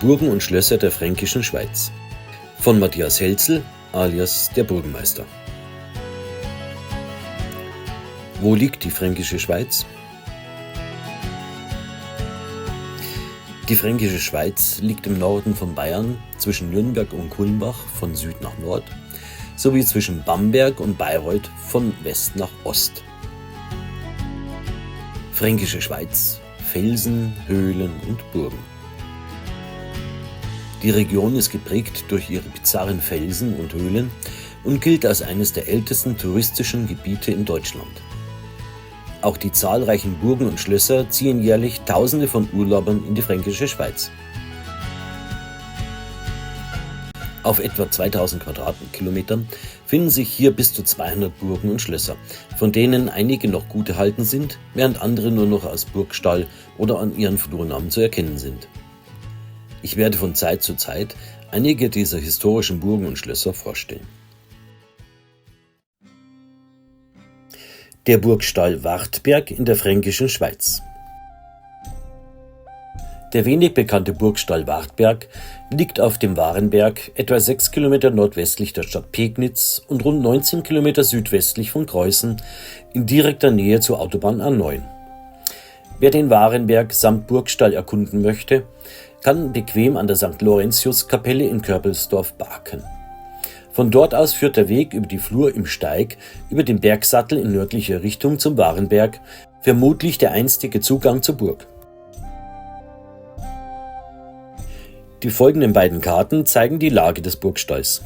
Burgen und Schlösser der fränkischen Schweiz von Matthias Helzel alias der Burgenmeister. Wo liegt die fränkische Schweiz? Die fränkische Schweiz liegt im Norden von Bayern zwischen Nürnberg und Kulmbach von Süd nach Nord sowie zwischen Bamberg und Bayreuth von West nach Ost. Fränkische Schweiz, Felsen, Höhlen und Burgen. Die Region ist geprägt durch ihre bizarren Felsen und Höhlen und gilt als eines der ältesten touristischen Gebiete in Deutschland. Auch die zahlreichen Burgen und Schlösser ziehen jährlich Tausende von Urlaubern in die fränkische Schweiz. Auf etwa 2000 Quadratkilometern finden sich hier bis zu 200 Burgen und Schlösser, von denen einige noch gut erhalten sind, während andere nur noch als Burgstall oder an ihren Flurnamen zu erkennen sind. Ich werde von Zeit zu Zeit einige dieser historischen Burgen und Schlösser vorstellen. Der Burgstall Wartberg in der fränkischen Schweiz. Der wenig bekannte Burgstall Wartberg liegt auf dem Warenberg, etwa 6 Kilometer nordwestlich der Stadt Pegnitz und rund 19 Kilometer südwestlich von Kreuzen, in direkter Nähe zur Autobahn A9. Wer den Warenberg samt Burgstall erkunden möchte, kann bequem an der St. Laurentius-Kapelle in Körpelsdorf parken. Von dort aus führt der Weg über die Flur im Steig über den Bergsattel in nördlicher Richtung zum Warenberg, vermutlich der einstige Zugang zur Burg. Die folgenden beiden Karten zeigen die Lage des Burgstalls.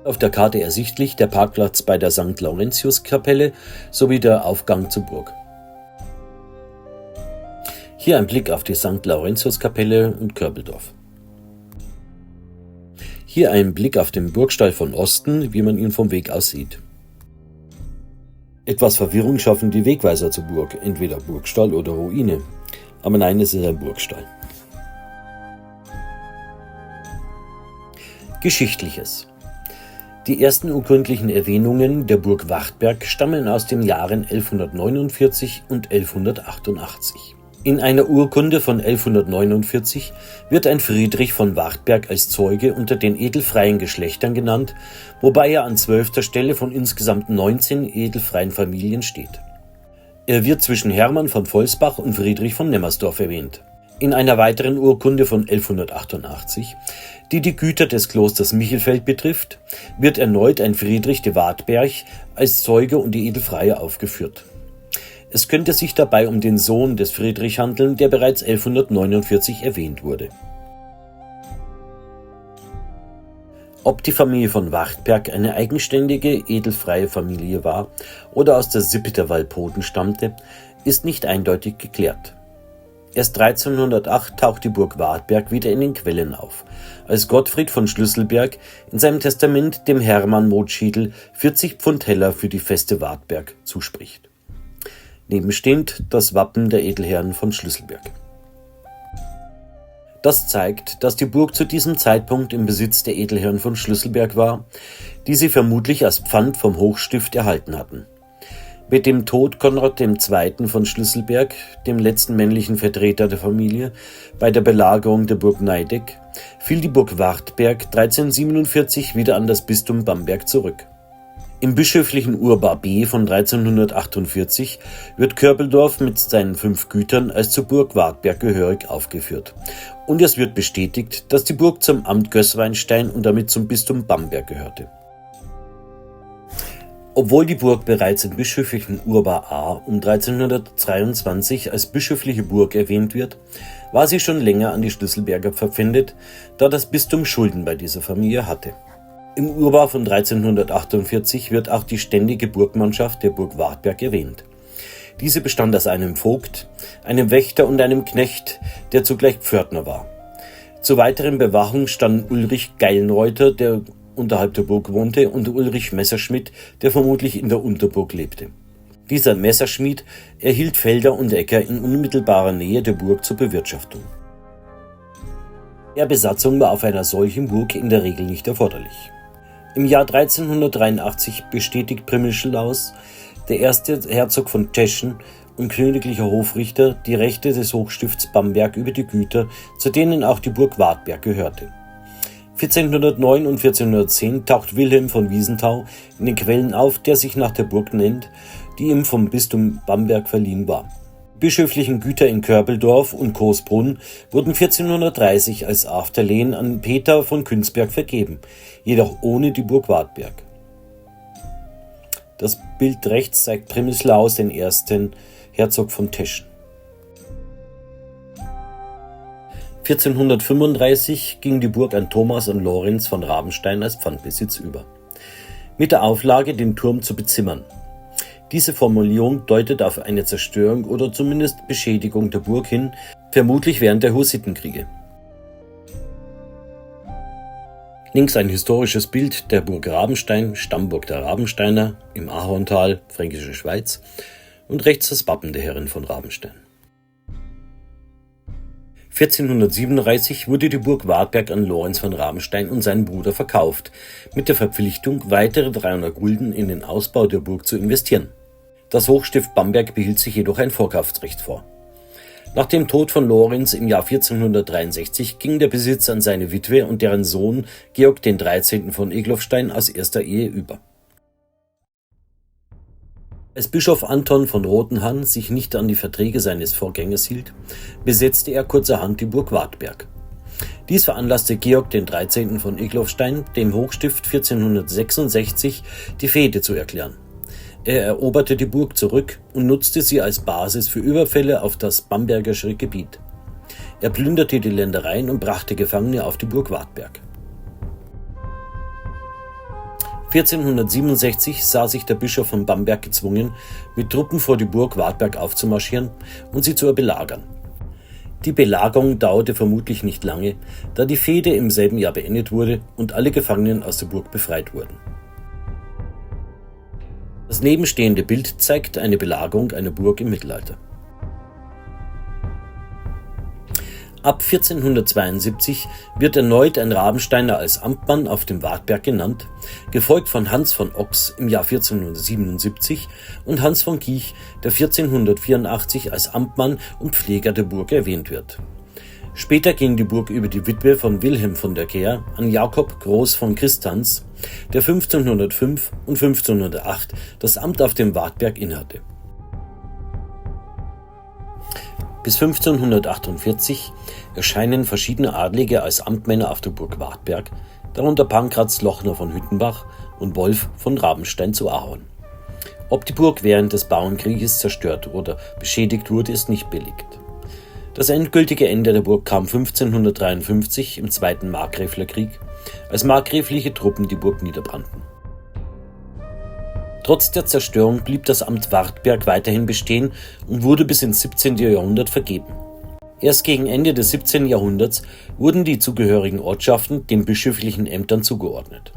Auf der Karte ersichtlich der Parkplatz bei der St. Laurentius-Kapelle sowie der Aufgang zur Burg. Hier ein Blick auf die St. Laurentius-Kapelle und Körpeldorf. Hier ein Blick auf den Burgstall von Osten, wie man ihn vom Weg aus sieht. Etwas Verwirrung schaffen die Wegweiser zur Burg, entweder Burgstall oder Ruine. Aber nein, es ist ein Burgstall. Geschichtliches. Die ersten urkundlichen Erwähnungen der Burg Wartberg stammen aus den Jahren 1149 und 1188. In einer Urkunde von 1149 wird ein Friedrich von Wartberg als Zeuge unter den edelfreien Geschlechtern genannt, wobei er an 12. Stelle von insgesamt 19 edelfreien Familien steht. Er wird zwischen Hermann von Volsbach und Friedrich von Nemmersdorf erwähnt. In einer weiteren Urkunde von 1188, die die Güter des Klosters Michelfeld betrifft, wird erneut ein Friedrich de Wartberg als Zeuge und die Edelfreie aufgeführt. Es könnte sich dabei um den Sohn des Friedrich handeln, der bereits 1149 erwähnt wurde. Ob die Familie von Wartberg eine eigenständige, edelfreie Familie war oder aus der Sippe der Walpoten stammte, ist nicht eindeutig geklärt. Erst 1308 taucht die Burg Wartberg wieder in den Quellen auf, als Gottfried von Schlüsselberg in seinem Testament dem Hermann Motschiedl 40 Pfund Heller für die Feste Wartberg zuspricht. Nebenstehend das Wappen der Edelherren von Schlüsselberg. Das zeigt, dass die Burg zu diesem Zeitpunkt im Besitz der Edelherren von Schlüsselberg war, die sie vermutlich als Pfand vom Hochstift erhalten hatten. Mit dem Tod Konrad II. Von Schlüsselberg, dem letzten männlichen Vertreter der Familie, bei der Belagerung der Burg Neideck, fiel die Burg Wartberg 1347 wieder an das Bistum Bamberg zurück. Im bischöflichen Urbar B von 1348 wird Körpeldorf mit seinen 5 Gütern als zur Burg Wartberg gehörig aufgeführt. Und es wird bestätigt, dass die Burg zum Amt Gößweinstein und damit zum Bistum Bamberg gehörte. Obwohl die Burg bereits im bischöflichen Urbar A um 1323 als bischöfliche Burg erwähnt wird, war sie schon länger an die Schlüsselberger verpfändet, da das Bistum Schulden bei dieser Familie hatte. Im Urbar von 1348 wird auch die ständige Burgmannschaft der Burg Wartberg erwähnt. Diese bestand aus einem Vogt, einem Wächter und einem Knecht, der zugleich Pförtner war. Zur weiteren Bewachung standen Ulrich Geilenreuter, der unterhalb der Burg wohnte, und Ulrich Messerschmidt, der vermutlich in der Unterburg lebte. Dieser Messerschmied erhielt Felder und Äcker in unmittelbarer Nähe der Burg zur Bewirtschaftung. Besatzung war auf einer solchen Burg in der Regel nicht erforderlich. Im Jahr 1383 bestätigt Přemysl, der erste Herzog von Teschen und königlicher Hofrichter, die Rechte des Hochstifts Bamberg über die Güter, zu denen auch die Burg Wartberg gehörte. 1409 und 1410 taucht Wilhelm von Wiesenthau in den Quellen auf, der sich nach der Burg nennt, die ihm vom Bistum Bamberg verliehen war. Bischöflichen Güter in Körbeldorf und Coesbrunn wurden 1430 als Afterlehen an Peter von Künzberg vergeben, jedoch ohne die Burg Wartberg. Das Bild rechts zeigt Přemysl den ersten Herzog von Teschen. 1435 ging die Burg an Thomas und Lorenz von Rabenstein als Pfandbesitz über, mit der Auflage, den Turm zu bezimmern. Diese Formulierung deutet auf eine Zerstörung oder zumindest Beschädigung der Burg hin, vermutlich während der Hussitenkriege. Links ein historisches Bild der Burg Rabenstein, Stammburg der Rabensteiner im Ahorntal, Fränkische Schweiz, und rechts das Wappen der Herren von Rabenstein. 1437 wurde die Burg Wartberg an Lorenz von Rabenstein und seinen Bruder verkauft, mit der Verpflichtung, weitere 300 Gulden in den Ausbau der Burg zu investieren. Das Hochstift Bamberg behielt sich jedoch ein Vorkaufsrecht vor. Nach dem Tod von Lorenz im Jahr 1463 ging der Besitz an seine Witwe und deren Sohn Georg XIII. Von Egloffstein aus erster Ehe über. Als Bischof Anton von Rotenhan sich nicht an die Verträge seines Vorgängers hielt, besetzte er kurzerhand die Burg Wartberg. Dies veranlasste Georg XIII. Von Egloffstein, dem Hochstift 1466 die Fehde zu erklären. Er eroberte die Burg zurück und nutzte sie als Basis für Überfälle auf das bambergische Gebiet. Er plünderte die Ländereien und brachte Gefangene auf die Burg Wartberg. 1467 sah sich der Bischof von Bamberg gezwungen, mit Truppen vor die Burg Wartberg aufzumarschieren und sie zu belagern. Die Belagerung dauerte vermutlich nicht lange, da die Fehde im selben Jahr beendet wurde und alle Gefangenen aus der Burg befreit wurden. Das nebenstehende Bild zeigt eine Belagerung einer Burg im Mittelalter. Ab 1472 wird erneut ein Rabensteiner als Amtmann auf dem Wartberg genannt, gefolgt von Hans von Ochs im Jahr 1477 und Hans von Kiech, der 1484 als Amtmann und Pfleger der Burg erwähnt wird. Später ging die Burg über die Witwe von Wilhelm von der Kehr an Jakob Groß von Christans, der 1505 und 1508 das Amt auf dem Wartberg innehatte. Bis 1548 erscheinen verschiedene Adlige als Amtmänner auf der Burg Wartberg, darunter Pankraz Lochner von Hüttenbach und Wolf von Rabenstein zu Ahorn. Ob die Burg während des Bauernkrieges zerstört oder beschädigt wurde, ist nicht belegt. Das endgültige Ende der Burg kam 1553 im Zweiten Markgräflerkrieg, als markgräfliche Truppen die Burg niederbrannten. Trotz der Zerstörung blieb das Amt Wartberg weiterhin bestehen und wurde bis ins 17. Jahrhundert vergeben. Erst gegen Ende des 17. Jahrhunderts wurden die zugehörigen Ortschaften den bischöflichen Ämtern zugeordnet.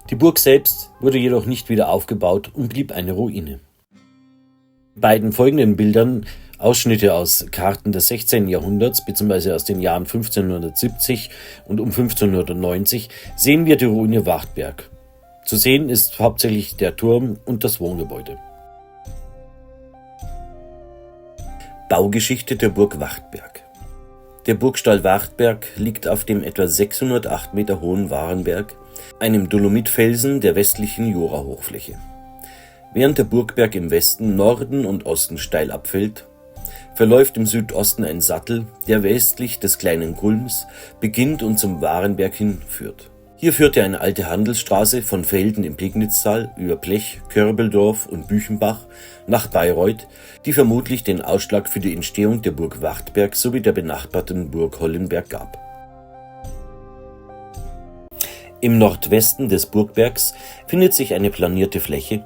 Die Burg selbst wurde jedoch nicht wieder aufgebaut und blieb eine Ruine. In beiden folgenden Bildern Ausschnitte aus Karten des 16. Jahrhunderts bzw. aus den Jahren 1570 und um 1590 sehen wir die Ruine Wartberg. Zu sehen ist hauptsächlich der Turm und das Wohngebäude. Baugeschichte der Burg Wartberg. Der Burgstall Wartberg liegt auf dem etwa 608 Meter hohen Warenberg, einem Dolomitfelsen der westlichen Jura-Hochfläche. Während der Burgberg im Westen, Norden und Osten steil abfällt, verläuft im Südosten ein Sattel, der westlich des kleinen Kulms beginnt und zum Warenberg hinführt. Hier führte eine alte Handelsstraße von Felden im Pegnitztal über Blech, Körbeldorf und Büchenbach nach Bayreuth, die vermutlich den Ausschlag für die Entstehung der Burg Wartberg sowie der benachbarten Burg Hollenberg gab. Im Nordwesten des Burgbergs findet sich eine planierte Fläche,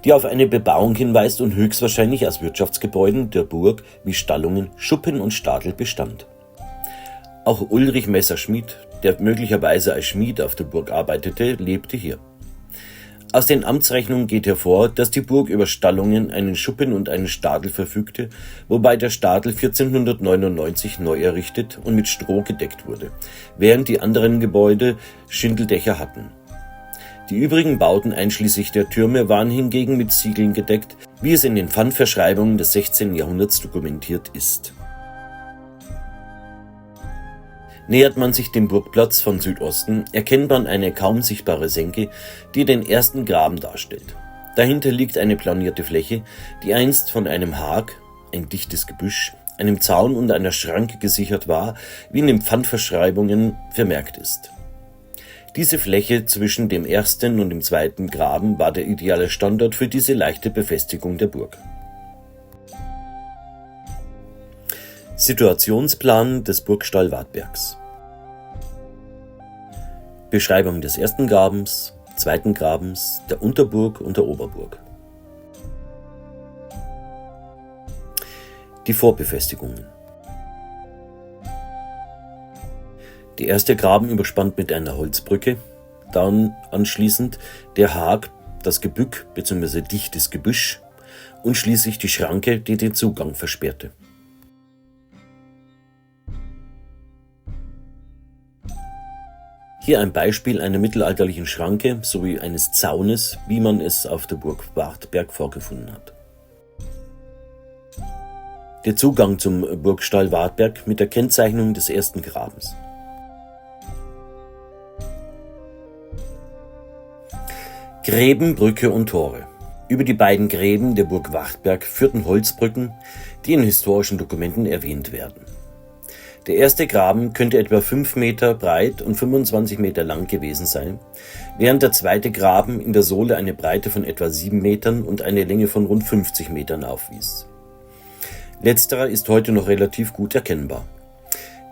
die auf eine Bebauung hinweist und höchstwahrscheinlich aus Wirtschaftsgebäuden der Burg wie Stallungen, Schuppen und Stadel bestand. Auch Ulrich Messerschmidt, der möglicherweise als Schmied auf der Burg arbeitete, lebte hier. Aus den Amtsrechnungen geht hervor, dass die Burg über Stallungen, einen Schuppen und einen Stadel verfügte, wobei der Stadel 1499 neu errichtet und mit Stroh gedeckt wurde, während die anderen Gebäude Schindeldächer hatten. Die übrigen Bauten einschließlich der Türme waren hingegen mit Ziegeln gedeckt, wie es in den Pfandverschreibungen des 16. Jahrhunderts dokumentiert ist. Nähert man sich dem Burgplatz von Südosten, erkennt man eine kaum sichtbare Senke, die den ersten Graben darstellt. Dahinter liegt eine planierte Fläche, die einst von einem Hag, ein dichtes Gebüsch, einem Zaun und einer Schranke gesichert war, wie in den Pfandverschreibungen vermerkt ist. Diese Fläche zwischen dem ersten und dem zweiten Graben war der ideale Standort für diese leichte Befestigung der Burg. Situationsplan des Burgstall Wartbergs. Beschreibung des ersten Grabens, zweiten Grabens, der Unterburg und der Oberburg. Die Vorbefestigungen. Der erste Graben überspannt mit einer Holzbrücke, dann anschließend der Hag, das Gebück bzw. dichtes Gebüsch und schließlich die Schranke, die den Zugang versperrte. Hier ein Beispiel einer mittelalterlichen Schranke sowie eines Zaunes, wie man es auf der Burg Wartberg vorgefunden hat. Der Zugang zum Burgstall Wartberg mit der Kennzeichnung des ersten Grabens. Gräben, Brücke und Tore. Über die beiden Gräben der Burg Wartberg führten Holzbrücken, die in historischen Dokumenten erwähnt werden. Der erste Graben könnte etwa 5 Meter breit und 25 Meter lang gewesen sein, während der zweite Graben in der Sohle eine Breite von etwa 7 Metern und eine Länge von rund 50 Metern aufwies. Letzterer ist heute noch relativ gut erkennbar.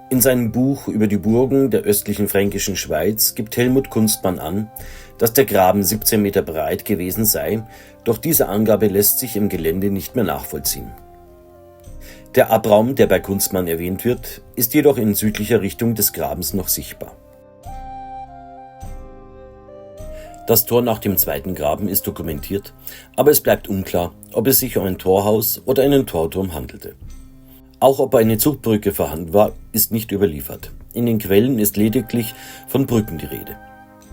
In seinem Buch über die Burgen der östlichen fränkischen Schweiz gibt Helmut Kunstmann an, dass der Graben 17 Meter breit gewesen sei, doch diese Angabe lässt sich im Gelände nicht mehr nachvollziehen. Der Abraum, der bei Kunstmann erwähnt wird, ist jedoch in südlicher Richtung des Grabens noch sichtbar. Das Tor nach dem zweiten Graben ist dokumentiert, aber es bleibt unklar, ob es sich um ein Torhaus oder einen Torturm handelte. Auch ob eine Zugbrücke vorhanden war, ist nicht überliefert. In den Quellen ist lediglich von Brücken die Rede.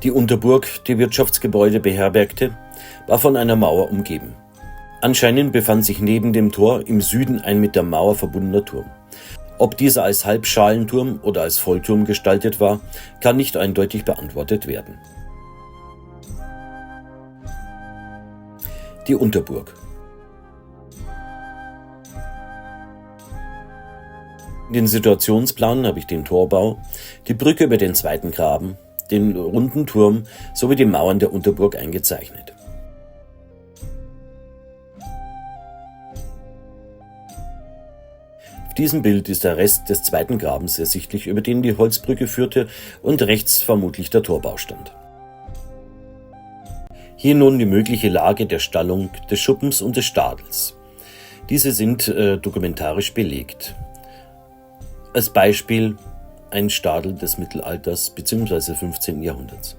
Die Unterburg, die Wirtschaftsgebäude beherbergte, war von einer Mauer umgeben. Anscheinend befand sich neben dem Tor im Süden ein mit der Mauer verbundener Turm. Ob dieser als Halbschalenturm oder als Vollturm gestaltet war, kann nicht eindeutig beantwortet werden. Die Unterburg. In den Situationsplan habe ich den Torbau, die Brücke über den zweiten Graben, den runden Turm sowie die Mauern der Unterburg eingezeichnet. Auf diesem Bild ist der Rest des zweiten Grabens ersichtlich, über den die Holzbrücke führte und rechts vermutlich der Torbau stand. Hier nun die mögliche Lage der Stallung, des Schuppens und des Stadels. Diese sind dokumentarisch belegt. Als Beispiel ein Stadel des Mittelalters bzw. 15. Jahrhunderts.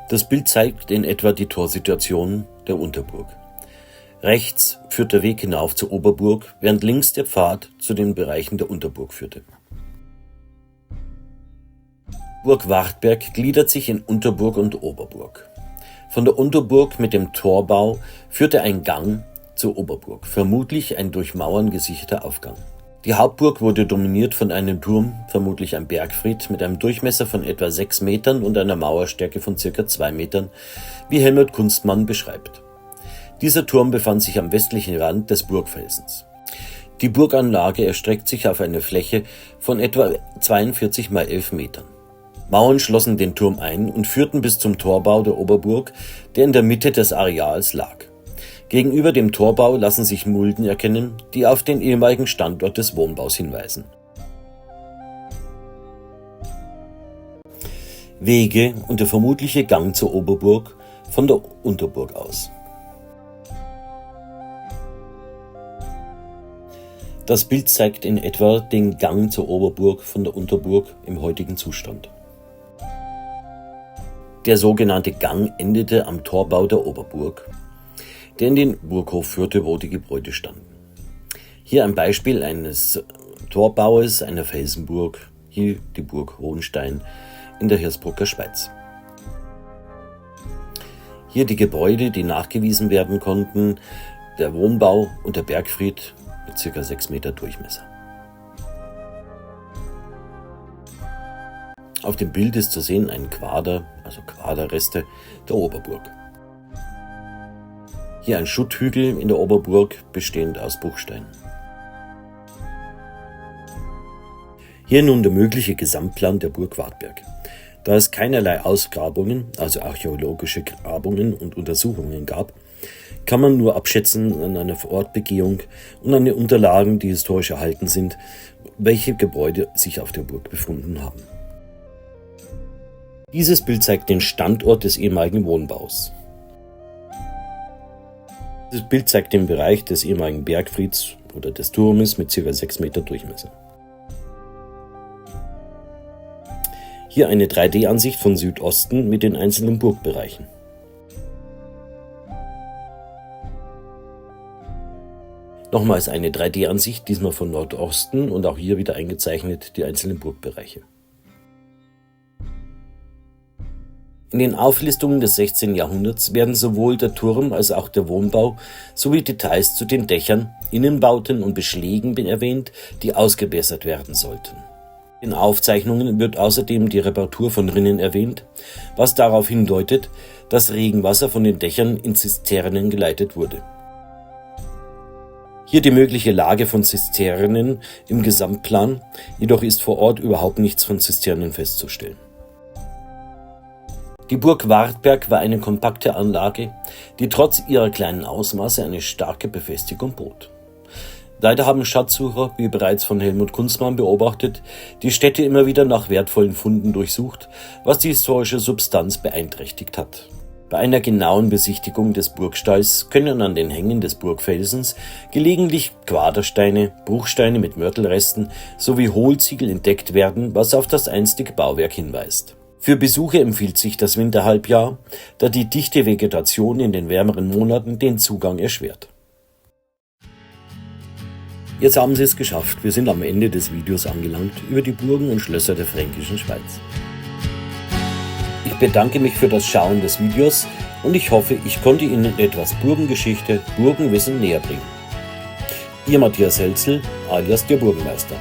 Das Bild zeigt in etwa die Torsituation der Unterburg. Rechts führt der Weg hinauf zur Oberburg, während links der Pfad zu den Bereichen der Unterburg führte. Burg Wartberg gliedert sich in Unterburg und Oberburg. Von der Unterburg mit dem Torbau führte ein Gang zur Oberburg, vermutlich ein durch Mauern gesicherter Aufgang. Die Hauptburg wurde dominiert von einem Turm, vermutlich ein Bergfried, mit einem Durchmesser von etwa 6 Metern und einer Mauerstärke von ca. 2 Metern, wie Helmut Kunstmann beschreibt. Dieser Turm befand sich am westlichen Rand des Burgfelsens. Die Burganlage erstreckt sich auf eine Fläche von etwa 42 mal 11 Metern. Mauern schlossen den Turm ein und führten bis zum Torbau der Oberburg, der in der Mitte des Areals lag. Gegenüber dem Torbau lassen sich Mulden erkennen, die auf den ehemaligen Standort des Wohnbaus hinweisen. Wege und der vermutliche Gang zur Oberburg von der Unterburg aus. Das Bild zeigt in etwa den Gang zur Oberburg von der Unterburg im heutigen Zustand. Der sogenannte Gang endete am Torbau der Oberburg, der in den Burghof führte, wo die Gebäude standen. Hier ein Beispiel eines Torbaues einer Felsenburg, hier die Burg Hohenstein in der Hirsbrucker Schweiz. Hier die Gebäude, die nachgewiesen werden konnten, der Wohnbau und der Bergfried mit ca. 6 Meter Durchmesser. Auf dem Bild ist zu sehen ein Quader, also Quaderreste der Oberburg. Hier ein Schutthügel in der Oberburg, bestehend aus Bruchsteinen. Hier nun der mögliche Gesamtplan der Burg Wartberg. Da es keinerlei Ausgrabungen, also archäologische Grabungen und Untersuchungen gab, kann man nur abschätzen an einer Vorortbegehung und an den Unterlagen, die historisch erhalten sind, welche Gebäude sich auf der Burg befunden haben. Dieses Bild zeigt den Standort des ehemaligen Wohnbaus. Dieses Bild zeigt den Bereich des ehemaligen Bergfrieds oder des Turmes mit ca. 6 Meter Durchmesser. Hier eine 3D-Ansicht von Südosten mit den einzelnen Burgbereichen. Nochmals eine 3D-Ansicht, diesmal von Nordosten und auch hier wieder eingezeichnet die einzelnen Burgbereiche. In den Auflistungen des 16. Jahrhunderts werden sowohl der Turm als auch der Wohnbau sowie Details zu den Dächern, Innenbauten und Beschlägen erwähnt, die ausgebessert werden sollten. In Aufzeichnungen wird außerdem die Reparatur von Rinnen erwähnt, was darauf hindeutet, dass Regenwasser von den Dächern in Zisternen geleitet wurde. Hier die mögliche Lage von Zisternen im Gesamtplan, jedoch ist vor Ort überhaupt nichts von Zisternen festzustellen. Die Burg Wartberg war eine kompakte Anlage, die trotz ihrer kleinen Ausmaße eine starke Befestigung bot. Leider haben Schatzsucher, wie bereits von Helmut Kunzmann beobachtet, die Stätte immer wieder nach wertvollen Funden durchsucht, was die historische Substanz beeinträchtigt hat. Bei einer genauen Besichtigung des Burgstalls können an den Hängen des Burgfelsens gelegentlich Quadersteine, Bruchsteine mit Mörtelresten sowie Hohlziegel entdeckt werden, was auf das einstige Bauwerk hinweist. Für Besucher empfiehlt sich das Winterhalbjahr, da die dichte Vegetation in den wärmeren Monaten den Zugang erschwert. Jetzt haben Sie es geschafft, wir sind am Ende des Videos angelangt über die Burgen und Schlösser der fränkischen Schweiz. Ich bedanke mich für das Schauen des Videos und ich hoffe, ich konnte Ihnen etwas Burgengeschichte, Burgenwissen näher bringen. Ihr Matthias Helzel, alias der Burgenmeister.